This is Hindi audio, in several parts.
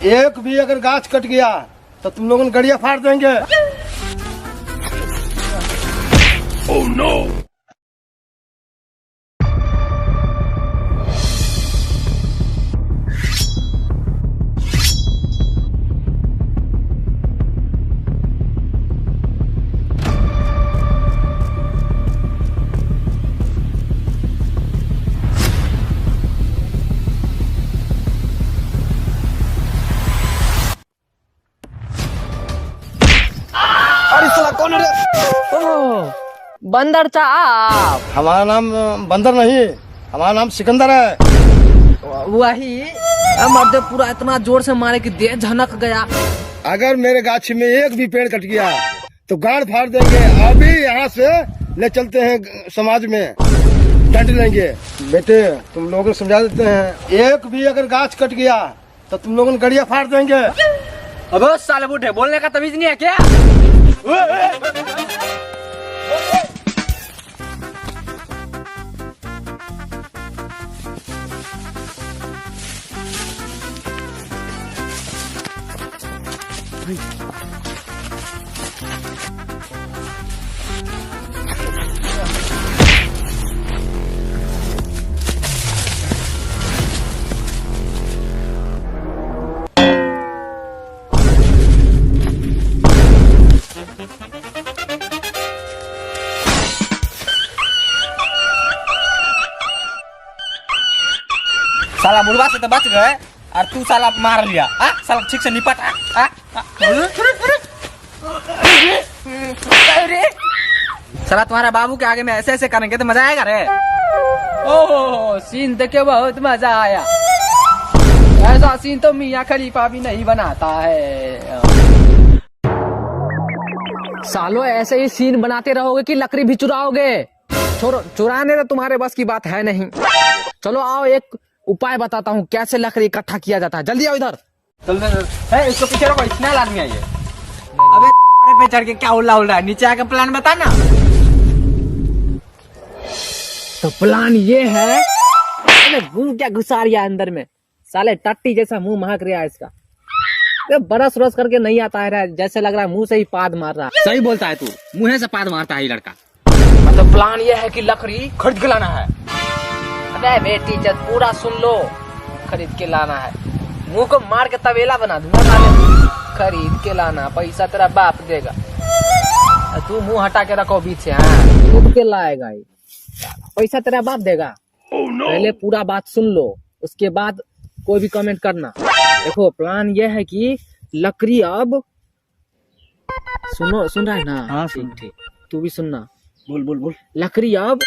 एक भी अगर गाछ कट गया तो तुम लोगों ने गड़िया फाड़ देंगे। Oh no. अरे साला कौन है रे? ओह, बंदर था आप। हमारा नाम बंदर नहीं, हमारा नाम सिकंदर है। वही मर्द पूरा इतना जोर से मारे कि देह झनक गया। अगर मेरे गाछी में एक भी पेड़ कट गया तो गाड़ फाड़ देंगे। अभी यहाँ से ले चलते हैं समाज में, दंड लेंगे। बेटे तुम लोगों को समझा देते हैं, एक भी अगर गाछ कट गया तो तुम लोगों ने गड़िया फाड़ देंगे। अबे साले बूढ़े, बोलने का तमीज नहीं है क्या? साला मुर्गा से तो बच गए और तू साला मार लिया। साला ठीक से निपट। साला तुम्हारा बाबू के आगे में ऐसे ऐसे करेंगे तो मजा आएगा रे। ओह, सीन देखे बहुत मजा आया। ऐसा सीन तो मियां खलीफा भी नहीं बनाता है। सालों ऐसे ही सीन बनाते रहोगे कि लकड़ी भी चुराओगे? चुराने तो तुम्हारे बस की बात है नहीं। चलो आओ, एक उपाय बताता हूँ कैसे लकड़ी इकट्ठा किया जाता है। जल्दी आओ इधर। इसको पीछे रखो, इतना आदमी है ये। अबे पे चढ़ के क्या उल्ला उल रहा है? नीचे आके प्लान बता ना। तो प्लान ये है, घूम क्या घुसा रिया अंदर में, साले टट्टी जैसा मुंह महक रहा है इसका। बरस रस करके नहीं आता है, जैसे लग रहा है मुंह से ही पाद मार रहा है। सही बोलता है तू, मुंह से पाद मारता है ये लड़का। मतलब प्लान ये है कि लकड़ी खरीद के लाना है। अबे बेटी जब पूरा सुन लो, खरीद के लाना है। मुंह को मार के तवेला बना दूंगा साले। खरीद के लाना, पैसा तेरा बाप देगा। तू मुंह हटा के रखो बीच से। खुद के लाएगा ही, पैसा तेरा बाप देगा। पहले पूरा बात सुन लो, उसके बाद कोई भी कमेंट करना। देखो प्लान ये है कि लकड़ी अब सुन रहा है ना? हाँ ठीक, तू भी सुनना। बोल बोल बोल। लकड़ी अब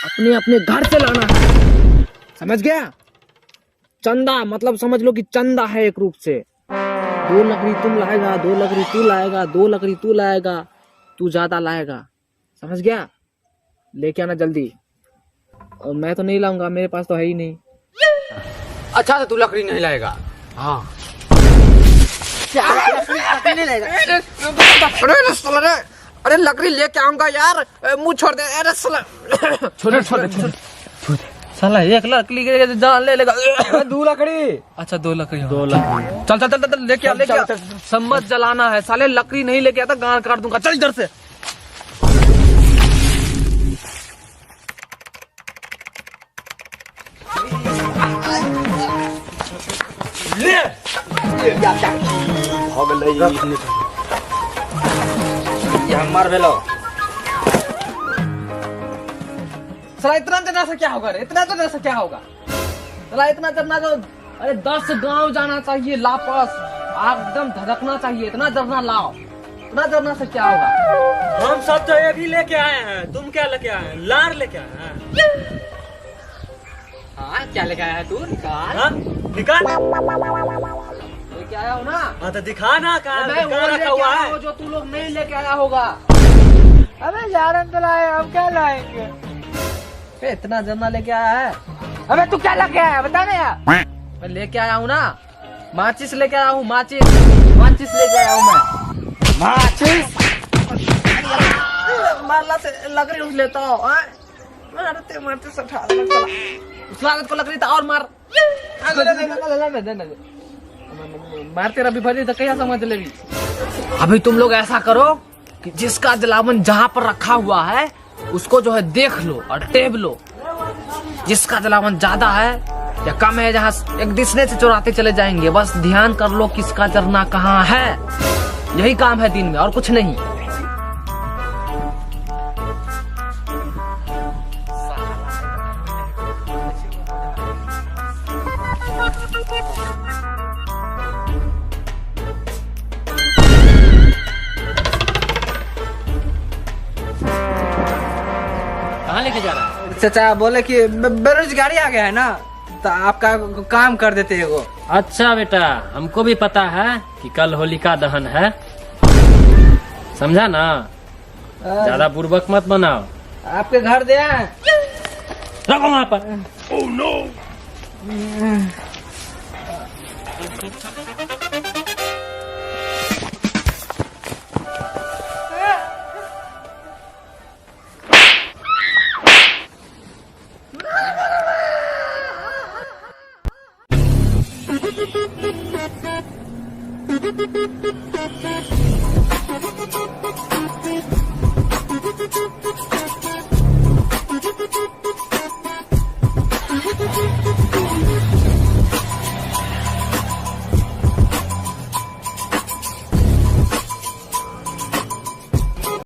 अपने अपने घर से लाना है, समझ गया? चंदा मतलब समझ लो कि चंदा है एक रूप से। 2 लकड़ी तुम लाएगा, 2 लकड़ी तू लाएगा, 2 लकड़ी तू लाएगा, तू ज्यादा लाएगा, समझ गया? लेके आना जल्दी। और मैं तो नहीं लाऊंगा, मेरे पास तो है ही नहीं। अच्छा तो तू लकड़ी नहीं लाएगा? हाँ। अरे लकड़ी लेके आऊंगा यार, मुंह छोड़ दे। अरे छोड़ साला, एक लकड़ी के जान ले लेगा। 2 लकड़ी। अच्छा 2 लकड़ी। 2 लकड़ी। चल लेके आ। सम्मत जलाना है साले, लकड़ी नहीं लेके आता गांड काट दूंगा। चल इधर से। मार भेलो साला। इतना जरना से क्या होगा रे? इतना जरना से क्या होगा साला? इतना जरना तो अरे 10 गांव जाना चाहिए लापस, एकदम धड़कना चाहिए। इतना जरना लाओ, इतना जरना से क्या होगा? हम सब तो ये भी लेके आए हैं, तुम क्या लेके आए हैं? लार लेके आए हैं। हाँ क्या लेके आया है तू? निकाल। हाँ? निकाल। लेके आया हो ना? हाँ तो दिखा ना, कहाँ मैं वो रखा हुआ है? जो तू लोग नहीं लेके आया होगा। अबे यार हम तो लाए, हम क्या लाएंगे? इतना जरना लेके आया है। अबे तू क्या लेके आया बता ना यार। मैं लेके आया हूँ ना, माचिस लेके आया हूँ। माचिस लेके आया हूँ मैं। माचिस मारला से लकड़ी उठ लेता हूँ। मारते से उठा उस लागत को लकड़ी था और मार। मार तेरा विभजी तो क्या समझ लेगी। अभी तुम लोग ऐसा करो कि जिसका जलावन जहाँ पर रखा हुआ है उसको जो है देख लो और टेब लो। जिसका जलावन ज्यादा है या कम है, जहाँ एक दूसरे से चुराते चले जाएंगे। बस ध्यान कर लो किसका जरना कहाँ है। यही काम है दिन में और कुछ नहीं। कहाँ लेके जा रहा है? चाचा बोले कि बेरोजगारी आ गया है ना, तो आपका काम कर देते हैं वो। अच्छा बेटा, हमको भी पता है कि कल होलिका दहन है, समझा ना। ज्यादा बुर्बक मत बनाओ। आपके घर दे आए। रखो वहाँ पर। Thank you.